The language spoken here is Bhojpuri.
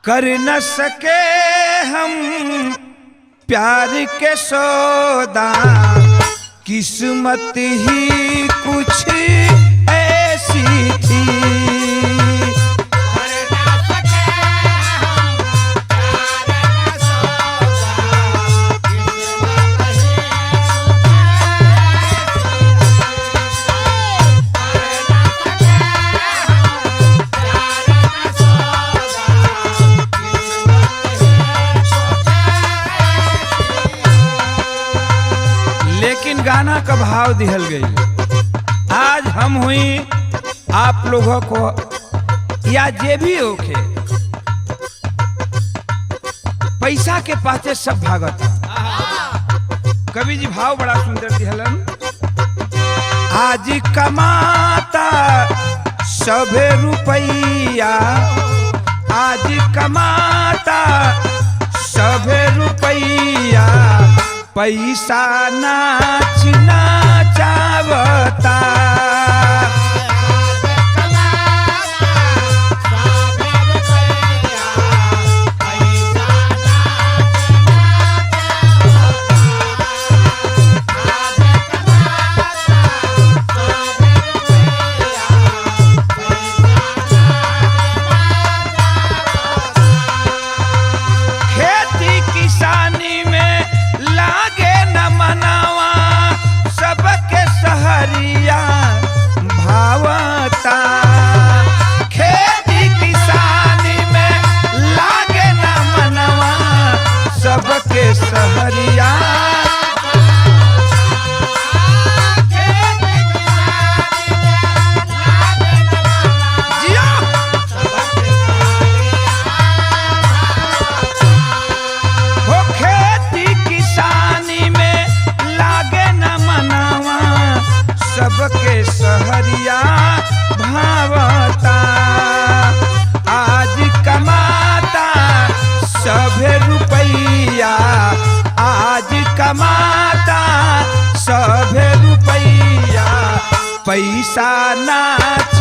कर न सके हम प्यार के सौदा, किस्मत ही कुछ ऐसी थी। लेकिन गाना का भाव दिहल गई। आज हम हुई आप लोगों को या जे भी होके पैसा के पाते सब भागत। कवि जी भाव बड़ा सुंदर दिहलन। आज कमाता सभे रुपैया, आज कमाता सभे रुपैया, पैसा नाच नाचावता। खेती किसानी में लागे न मनावा, सबके सहरिया भावता। खेती किसानी में लागे न मनवा, सबके सहरिया सबके सहरिया भावता। आज कमाता सभे रुपैया, आज कमाता सभे रुपैया, पैसा नाच